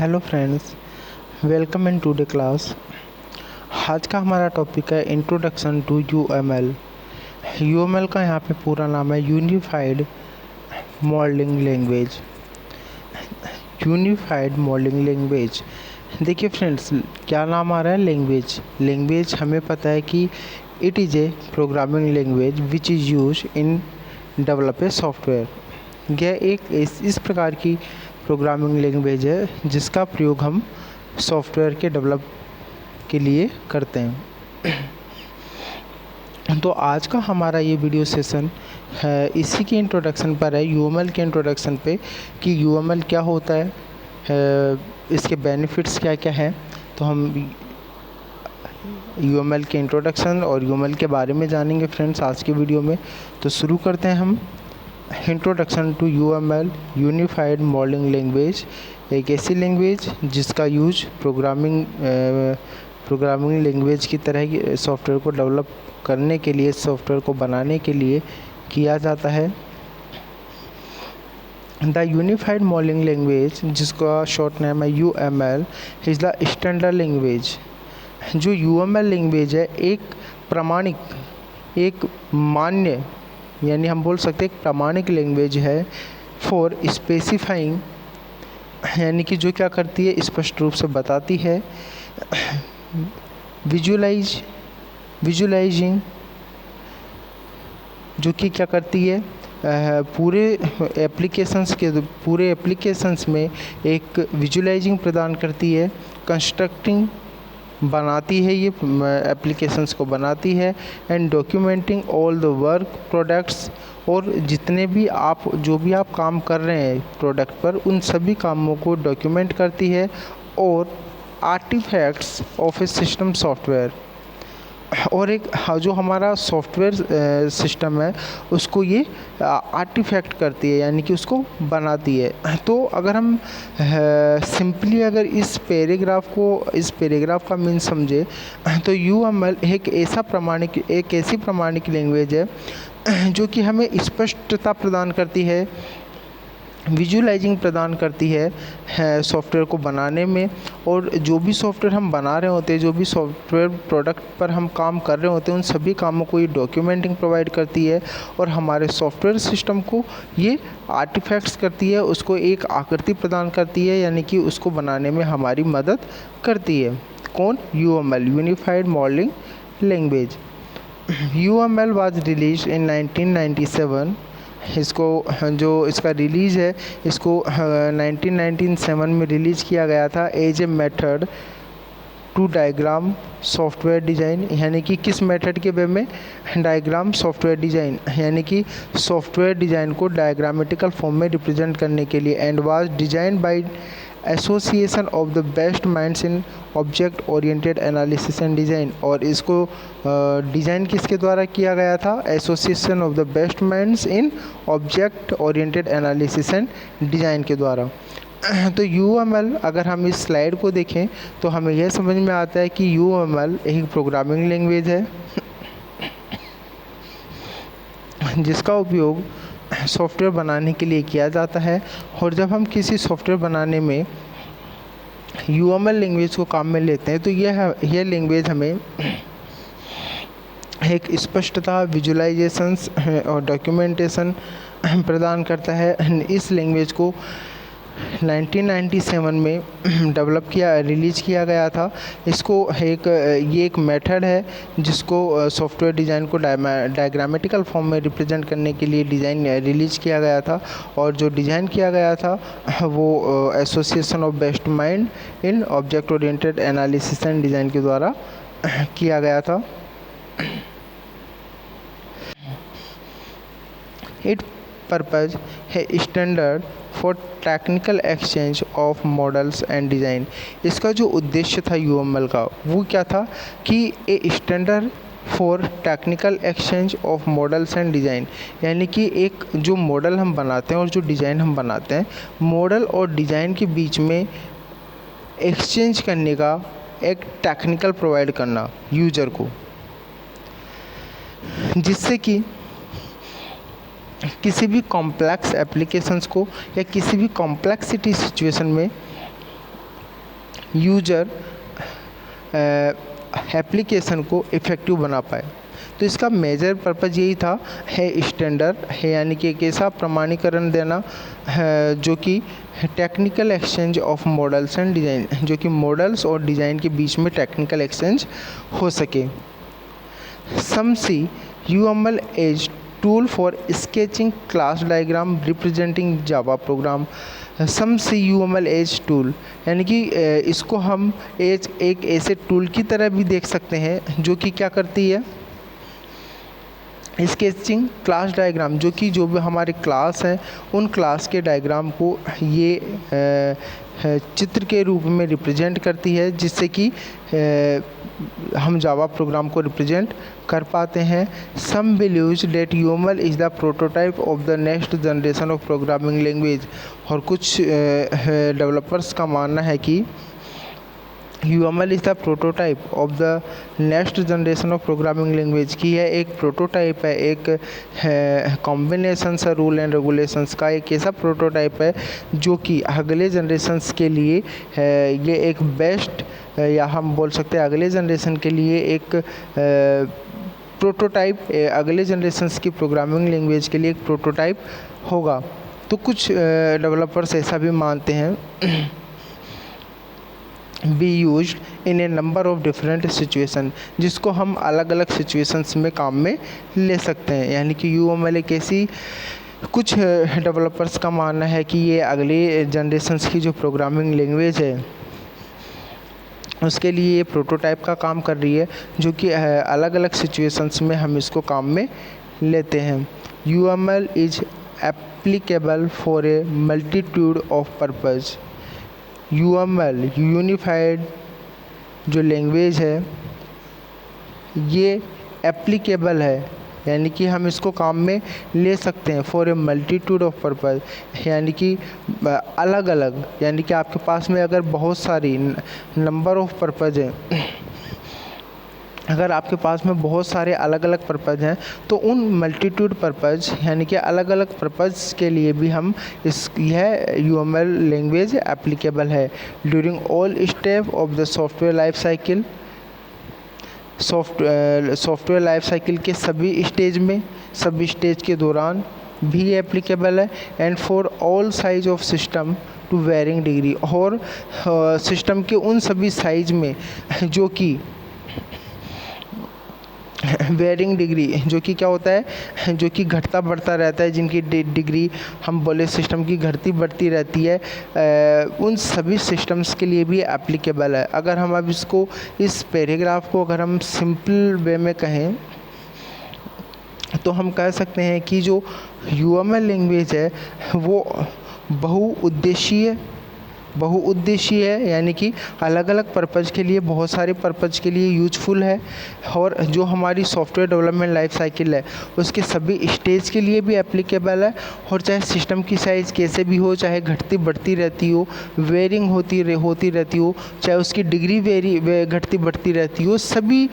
Hello friends, welcome in today class. आज का हमारा टॉपिक है इंट्रोडक्शन टू यूएमएल। यूएमएल का यहाँ पे पूरा नाम है unified modelling language. Unified modelling language, देखिए फ्रेंड्स, क्या नाम आ रहा है? लैंग्वेज हमें पता है कि it is a programming language which is use in develop a software. यह एक इस प्रकार की प्रोग्रामिंग लैंग्वेज है जिसका प्रयोग हम सॉफ्टवेयर के डेवलप के लिए करते हैं। तो आज का हमारा ये वीडियो सेशन है इसी के इंट्रोडक्शन पर है, यूएमएल के इंट्रोडक्शन पे कि यूएमएल क्या होता है, इसके बेनिफिट्स क्या क्या हैं। तो हम यूएमएल के इंट्रोडक्शन और यूएमएल के बारे में जानेंगे फ्रेंड्स आज के वीडियो में। तो शुरू करते हैं हम। Introduction to UML unified modelling language एक ऐसी लैंग्वेज जिसका यूज प्रोग्रामिंग लैंग्वेज की तरह सॉफ्टवेयर को डेवलप करने के लिए, सॉफ्टवेयर को बनाने के लिए किया जाता है। द यूनिफाइड मॉडलिंग लैंग्वेज, जिसका शॉर्ट नेम है UML, is the standard language. जो यूएमएल लैंग्वेज है एक प्रमाणिक, एक मान्य, यानी हम बोल सकते हैं एक प्रामाणिक लैंग्वेज है फॉर स्पेसिफाइंग, यानी कि जो क्या करती है स्पष्ट रूप से बताती है विजुलाइजिंग, जो कि क्या करती है पूरे एप्लीकेशंस में एक विजुलाइजिंग प्रदान करती है। कंस्ट्रक्टिंग, बनाती है, ये एप्लीकेशंस को बनाती है। And documenting all the work products, और जितने भी जो भी आप काम कर रहे हैं प्रोडक्ट पर, उन सभी कामों को डॉक्यूमेंट करती है। और artifacts of a system software, और एक जो हमारा सॉफ्टवेयर सिस्टम है उसको ये आर्टिफैक्ट करती है, यानी कि उसको बनाती है। तो अगर हम सिंपली अगर इस पैराग्राफ का मीन समझे तो यूएमएल एक ऐसी प्रमाणिक लैंग्वेज है जो कि हमें स्पष्टता प्रदान करती है, विजुलाइजिंग प्रदान करती है सॉफ्टवेयर को बनाने में। और जो भी सॉफ्टवेयर हम बना रहे होते हैं, जो भी सॉफ्टवेयर प्रोडक्ट पर हम काम कर रहे होते हैं, उन सभी कामों को ये डॉक्यूमेंटिंग प्रोवाइड करती है। और हमारे सॉफ्टवेयर सिस्टम को ये आर्टिफैक्ट्स करती है, उसको एक आकृति प्रदान करती है, यानी कि उसको बनाने में हमारी मदद करती है। कौन? UML, unified modelling language. UML was release इन 1997। इसको जो इसका रिलीज़ है, इसको 1997 में रिलीज़ किया गया था as a method to diagram software design, यानी कि किस मेथड के वे में? डायग्राम सॉफ्टवेयर डिज़ाइन, यानी कि सॉफ्टवेयर डिज़ाइन को डायग्रामेटिकल फॉर्म में रिप्रेजेंट करने के लिए। And was design by association of the best minds in object oriented analysis and design. और इसको डिज़ाइन किसके द्वारा किया गया था? Association of the best minds in object oriented analysis and design के द्वारा। तो यूएमएल, अगर हम इस स्लाइड को देखें तो हमें यह समझ में आता है कि यूएमएल एक प्रोग्रामिंग लैंग्वेज है जिसका उपयोग सॉफ्टवेयर बनाने के लिए किया जाता है। और जब हम किसी सॉफ्टवेयर बनाने में यूएमएल लैंग्वेज को काम में लेते हैं तो यह लैंग्वेज हमें एक स्पष्टता, विजुलाइजेशंस और डॉक्यूमेंटेशन प्रदान करता है। इस लैंग्वेज को 1997 में रिलीज़ किया गया था। इसको ये एक मेथड है जिसको सॉफ्टवेयर डिज़ाइन को डायग्रामेटिकल फॉर्म में रिप्रेजेंट करने के लिए रिलीज़ किया गया था। और जो डिज़ाइन किया गया था वो association of best mind in object oriented analysis and design के द्वारा किया गया था। इट पर्पज़ है standard for technical exchange of models and design. इसका जो उद्देश्य था यूएमएल का वो क्या था कि a standard for technical exchange of models and design, यानी कि एक जो मॉडल हम बनाते हैं और जो डिज़ाइन हम बनाते हैं, मॉडल और डिज़ाइन के बीच में एक्सचेंज करने का एक टेक्निकल प्रोवाइड करना यूज़र को, जिससे कि किसी भी कॉम्प्लेक्स एप्लीकेशंस को या किसी भी कॉम्प्लेक्सिटी सिचुएशन में यूजर एप्लीकेशन को इफ़ेक्टिव बना पाए। तो इसका मेजर पर्पज़ यही था है स्टैंडर्ड है, यानी कि एक ऐसा प्रमाणीकरण देना है जो कि technical exchange of models and design, जो कि मॉडल्स और डिज़ाइन के बीच में टेक्निकल एक्सचेंज हो सके। Some see UML as tool for sketching class diagram representing Java program. Some see UML as tool, यानी कि इसको हम एज एक ऐसे टूल की तरह भी देख सकते हैं जो कि क्या करती है, स्केचिंग क्लास डायग्राम, जो कि जो भी हमारे क्लास हैं उन क्लास के डायग्राम को ये चित्र के रूप में रिप्रेजेंट करती है, जिससे कि हम जावा प्रोग्राम को रिप्रेजेंट कर पाते हैं। Some believes that UML is the prototype of the next generation of programming language. और कुछ डेवलपर्स का मानना है कि UML is the prototype of the next generation of programming language, की है एक प्रोटोटाइप है, एक कॉम्बिनेशन सा रूल एंड रेगुलेशंस का एक ऐसा प्रोटोटाइप है जो कि अगले जनरेशन्स के लिए ये एक बेस्ट, या हम बोल सकते हैं अगले जनरेशन के लिए एक प्रोटोटाइप, अगले जनरेशन्स की प्रोग्रामिंग लैंग्वेज के लिए एक प्रोटोटाइप होगा। तो कुछ डेवलपर्स ऐसा भी मानते हैं। B use in A number of different situation, जिसको हम अलग अलग सिचुएशंस में काम में ले सकते हैं। यानी कि UML एक ऐसी, कुछ डेवलपर्स का मानना है कि ये अगले जनरेशन्स की जो प्रोग्रामिंग लैंग्वेज है उसके लिए ये प्रोटोटाइप का काम कर रही है, जो कि अलग अलग सिचुएशंस में हम इसको काम में लेते हैं। UML is applicable for a multitude of purpose. UML unified जो लैंग्वेज है ये एप्लीकेबल है, यानी कि हम इसको काम में ले सकते हैं for a multitude of purpose, यानी कि अलग अलग, यानी कि आपके पास में अगर बहुत सारी नंबर ऑफ पर्पज़ हैं, अगर आपके पास में बहुत सारे अलग अलग पर्पज़ हैं तो उन मल्टीट्यूड पर्पज़ यानी कि अलग अलग पर्पज़ के लिए भी हम यह UML लैंग्वेज एप्लीकेबल है। During all step of the software life cycle, software life cycle के सभी स्टेज में, सभी स्टेज के दौरान भी एप्लीकेबल है। And for all size of system to varying degree, और सिस्टम के उन सभी साइज में जो कि वेरिंग डिग्री, जो कि क्या होता है, जो कि घटता बढ़ता रहता है, जिनकी डिग्री हम बोले सिस्टम की घटती बढ़ती रहती है, उन सभी सिस्टम्स के लिए भी एप्लीकेबल है। अगर हम अब इसको, इस पैराग्राफ को अगर हम सिंपल वे में कहें तो हम कह सकते हैं कि जो UML लैंग्वेज है वो बहुउद्देशीय है, यानी कि अलग अलग पर्पज़ के लिए, बहुत सारे पर्पज़ के लिए यूजफुल है। और जो हमारी सॉफ्टवेयर डेवलपमेंट लाइफ साइकिल है उसके सभी स्टेज के लिए भी एप्लीकेबल है। और चाहे सिस्टम की साइज़ कैसे भी हो, चाहे घटती बढ़ती रहती हो, वेरिंग होती रहती हो, चाहे उसकी डिग्री घटती बढ़ती रहती हो, सभी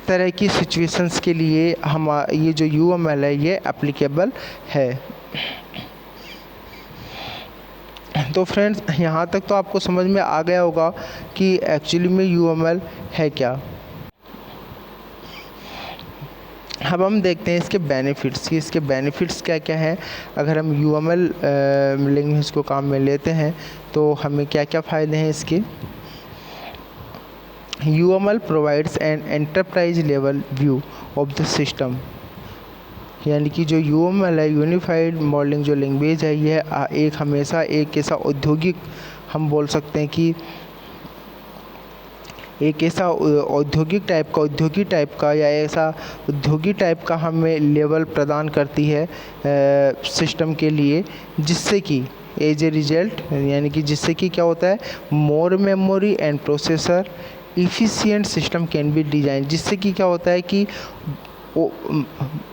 तरह की सिचुएशंस के लिए हम ये जो UML है ये एप्लीकेबल है। तो फ्रेंड्स, यहाँ तक तो आपको समझ में आ गया होगा कि एक्चुअली में UML है क्या। अब हम देखते हैं इसके बेनिफिट्स कि इसके बेनिफिट्स क्या क्या हैं। अगर हम UML लैंग्वेज को काम में लेते हैं तो हमें क्या क्या फ़ायदे हैं इसके। UML provides an enterprise level view of the system, यानी कि जो UML है, यूनिफाइड मॉडलिंग जो लैंग्वेज है, यह एक हमेशा एक ऐसा औद्योगिक, हम बोल सकते हैं कि एक ऐसा औद्योगिक टाइप का या ऐसा औद्योगिक टाइप का हमें लेवल प्रदान करती है सिस्टम के लिए, जिससे कि एज ए रिजल्ट, यानी कि जिससे कि क्या होता है, more memory and processor efficient system can be design, जिससे कि क्या होता है कि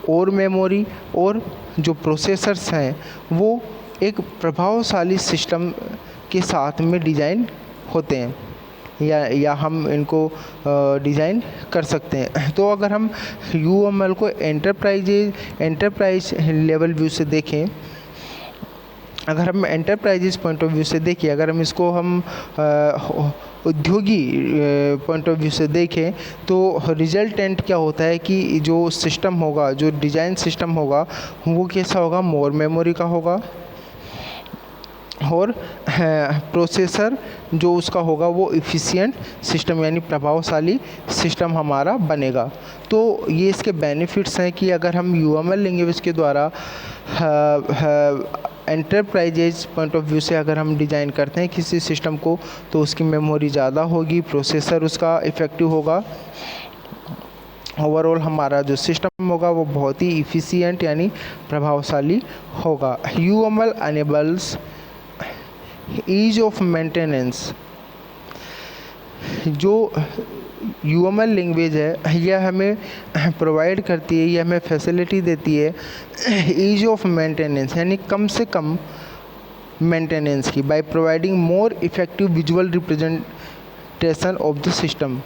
और मेमोरी और जो प्रोसेसर्स हैं वो एक प्रभावशाली सिस्टम के साथ में डिज़ाइन होते हैं, या हम इनको डिज़ाइन कर सकते हैं। तो अगर हम UML को एंटरप्राइज लेवल व्यू से देखें अगर हम एंटरप्राइजेस पॉइंट ऑफ व्यू से देखिए, अगर हम इसको हम उद्योगी पॉइंट ऑफ व्यू से देखें तो रिजल्टेंट क्या होता है कि जो सिस्टम होगा, जो डिज़ाइन सिस्टम होगा, वो कैसा होगा, मोर मेमोरी का होगा, और प्रोसेसर जो उसका होगा वो इफ़िशिएंट सिस्टम यानी प्रभावशाली सिस्टम हमारा बनेगा। तो ये इसके बेनिफिट्स हैं कि अगर हम यूएमएल लैंग्वेज के द्वारा एंटरप्राइजेज पॉइंट ऑफ व्यू से अगर हम डिज़ाइन करते हैं किसी सिस्टम को, तो उसकी मेमोरी ज़्यादा होगी, प्रोसेसर उसका इफ़ेक्टिव होगा, ओवरऑल हमारा जो सिस्टम होगा वो बहुत ही इफ़िशिएंट यानी प्रभावशाली होगा। UML enables ease of maintenance. जो यूएमएल लैंग्वेज है यह हमें प्रोवाइड करती है, यह हमें फैसिलिटी देती है ईज ऑफ मेंटेनेंस यानी कम से कम मेंटेनेंस की, by providing more effective visual representation of the system,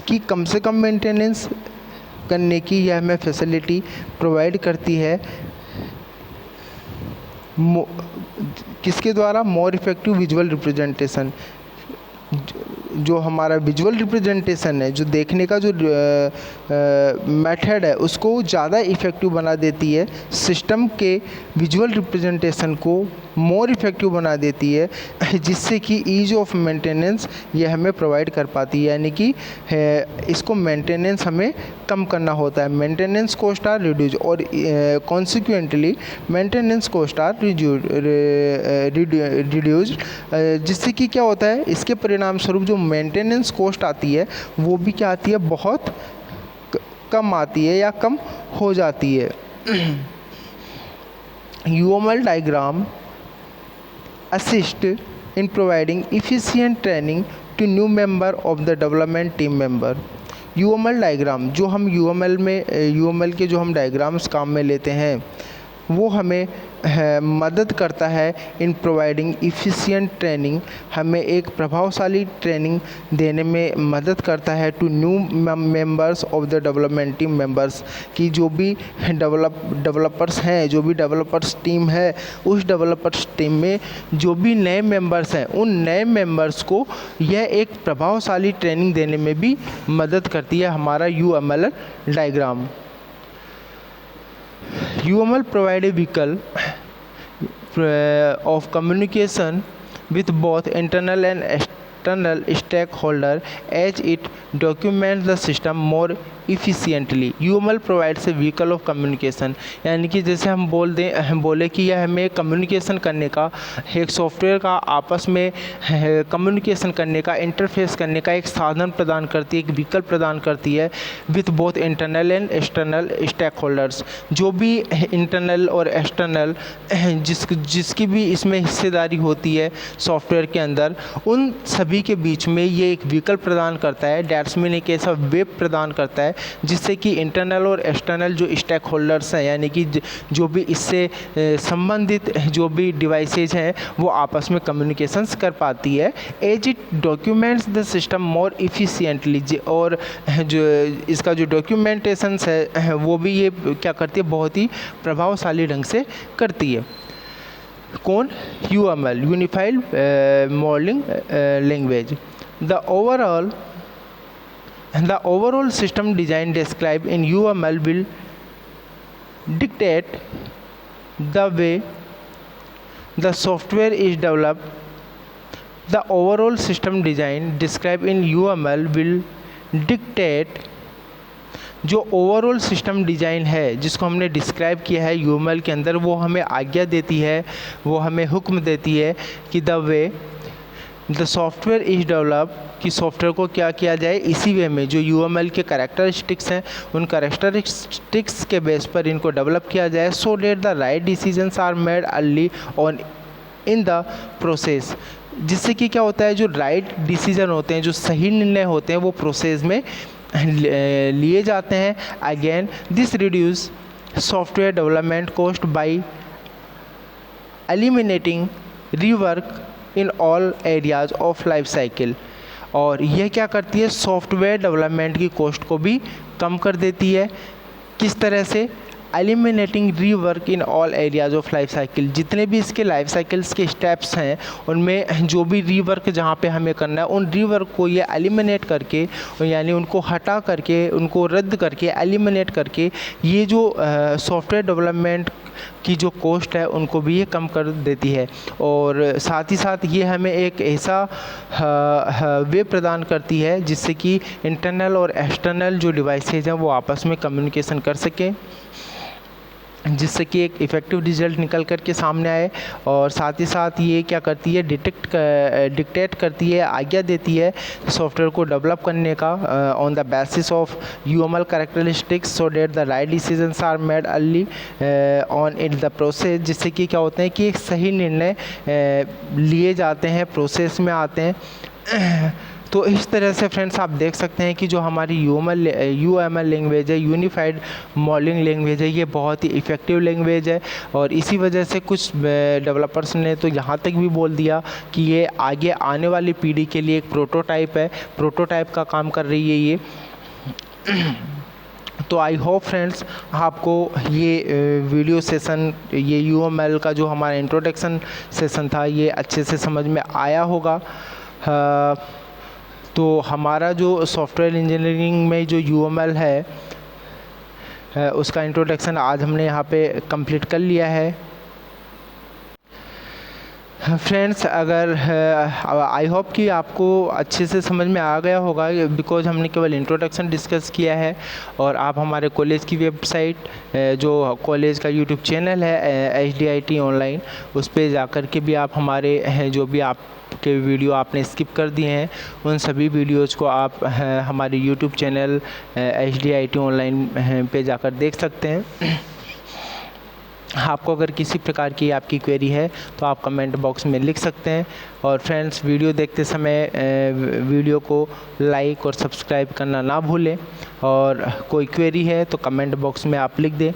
कि कम से कम मेंटेनेंस करने की यह हमें फैसिलिटी प्रोवाइड करती है। किसके द्वारा, मोर इफ़ेक्टिव विजुअल रिप्रेजेंटेशन, जो हमारा विजुअल रिप्रेजेंटेशन है, जो देखने का जो मेथड है उसको ज़्यादा इफ़ेक्टिव बना देती है, सिस्टम के विजुअल रिप्रेजेंटेशन को मोर इफ़ेक्टिव बना देती है, जिससे कि ईज ऑफ मेंटेनेंस ये हमें प्रोवाइड कर पाती है, यानी कि इसको मेंटेनेंस हमें कम करना होता है, मेंटेनेंस कॉस्ट आर रिड्यूज, और consequently maintenance cost are reduce, जिससे कि क्या होता है, इसके परिणाम स्वरूप जो मेंटेनेंस कॉस्ट आती है वो भी क्या आती है, बहुत कम आती है या कम हो जाती है। UML diagram assist in providing efficient training to new member of the development team member। UML diagram, जो हम UML के जो हम डायग्राम्स काम में लेते हैं वो हमें मदद करता है इन प्रोवाइडिंग इफ़िशिएंट ट्रेनिंग, हमें एक प्रभावशाली ट्रेनिंग देने में मदद करता है to new members of the development team members, कि जो भी डेवलपर्स हैं, जो भी डेवलपर्स टीम है, उस डेवलपर्स टीम में जो भी नए मेंबर्स हैं उन नए मेंबर्स को यह एक प्रभावशाली ट्रेनिंग देने में भी मदद करती है हमारा UML diagram. UML provide a vehicle of communication with both internal and external stakeholder as it documents the system more efficiently। UML provides a vehicle of communication, यानी कि जैसे हम बोले कि यह हमें कम्युनिकेशन करने का, एक सॉफ्टवेयर का आपस में कम्युनिकेशन करने का, इंटरफेस करने का एक साधन प्रदान करती है, एक व्हीकल प्रदान करती है with both internal and external stakeholders. जो भी इंटरनल और एक्सटर्नल जिसकी भी इसमें हिस्सेदारी होती है सॉफ्टवेयर के अंदर, उन सभी के बीच में ये एक व्हीकल प्रदान करता है, डैट्स मीन एक ऐसा वेब प्रदान करता है जिससे कि इंटरनल और एक्सटर्नल जो स्टेक होल्डर्स हैं, यानी कि जो भी इससे संबंधित जो भी डिवाइसेज हैं वो आपस में कम्युनिकेशंस कर पाती है। As it documents the system more efficiently, और जो इसका जो डॉक्यूमेंटेशंस है वो भी ये क्या करती है, बहुत ही प्रभावशाली ढंग से करती है। कौन, UML unified modelling language. The overall system design described in UML will dictate the way the software is developed. The overall system design described in UML will dictate, जो ओवरऑल सिस्टम डिज़ाइन है जिसको हमने describe किया है UML के अंदर, वो हमें आज्ञा देती है, वो हमें हुक्म देती है कि the way the software is develop, कि सॉफ्टवेयर को क्या किया जाए इसी वे में जो UML के कैरेक्टरिस्टिक्स हैं उन कैरेक्टरिस्टिक्स के बेस पर इनको डेवलप किया जाए, so that the right decisions are made early on in the process, जिससे कि क्या होता है, जो राइट डिसीजन होते हैं, जो सही निर्णय होते हैं वो प्रोसेस में लिए जाते हैं। Again this reduce software development cost by eliminating rework in all areas of life cycle, और यह क्या करती है, सॉफ्टवेयर डेवलपमेंट की कॉस्ट को भी कम कर देती है। किस तरह से, eliminating rework in all areas of life cycle. जितने भी इसके लाइफ साइकिल्स के स्टेप्स हैं उनमें जो भी रीवर्क जहाँ पे हमें करना है उन रीवर्क को ये एलिमिनेट करके, यानी उनको हटा करके, उनको रद्द करके, एलिमिनेट करके ये जो सॉफ्टवेयर डेवलपमेंट की जो कॉस्ट है उनको भी ये कम कर देती है। और साथ ही साथ ये हमें एक ऐसा वे प्रदान करती है जिससे कि इंटरनल और एक्सटर्नल जो डिवाइसेज हैं वो आपस में कम्युनिकेशन कर सकें, जिससे कि एक इफ़ेक्टिव रिज़ल्ट निकल कर के सामने आए। और साथ ही साथ ये क्या करती है, डिक्टेट करती है, आज्ञा देती है सॉफ्टवेयर को डेवलप करने का on the basis of UML characteristics so that the right decisions are made early on in the process. जिससे कि क्या होता है कि एक सही निर्णय लिए जाते हैं, प्रोसेस में आते हैं। तो इस तरह से फ्रेंड्स आप देख सकते हैं कि जो हमारी यूएमएल लैंग्वेज है, यूनिफाइड मॉडलिंग लैंग्वेज है, ये बहुत ही इफ़ेक्टिव लैंग्वेज है। और इसी वजह से कुछ डेवलपर्स ने तो यहाँ तक भी बोल दिया कि ये आगे आने वाली पीढ़ी के लिए एक प्रोटोटाइप है, प्रोटोटाइप का काम कर रही है ये। तो आई होप फ्रेंड्स आपको ये वीडियो सेशन, ये यूएमएल का जो हमारा इंट्रोडक्शन सेशन था ये अच्छे से समझ में आया होगा। तो हमारा जो सॉफ्टवेयर इंजीनियरिंग में जो यूएमएल है उसका इंट्रोडक्शन आज हमने यहाँ पे कंप्लीट कर लिया है। फ्रेंड्स अगर आई होप कि आपको अच्छे से समझ में आ गया होगा, बिकॉज हमने केवल इंट्रोडक्शन डिस्कस किया है। और आप हमारे कॉलेज की वेबसाइट, जो कॉलेज का यूट्यूब चैनल है HDIT ऑनलाइन, उस पर जाकर के भी आप हमारे जो भी आपके वीडियो आपने स्किप कर दिए हैं उन सभी वीडियोज़ को आप हमारे यूट्यूब चैनल HDIT ऑनलाइन पे जाकर देख सकते हैं। आपको अगर किसी प्रकार की आपकी क्वेरी है तो आप कमेंट बॉक्स में लिख सकते हैं। और फ्रेंड्स वीडियो देखते समय वीडियो को लाइक और सब्सक्राइब करना ना भूलें। और कोई क्वेरी है तो कमेंट बॉक्स में आप लिख दें।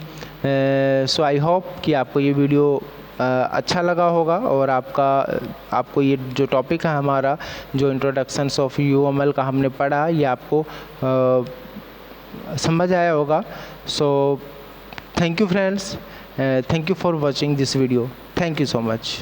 सो आई होप कि आपको ये वीडियो अच्छा लगा होगा और आपको ये जो टॉपिक है हमारा, जो इंट्रोडक्शंस ऑफ यूएमएल का हमने पढ़ा, ये आपको समझ आया होगा। So thank you friends, thank you for watching this video. Thank you so much.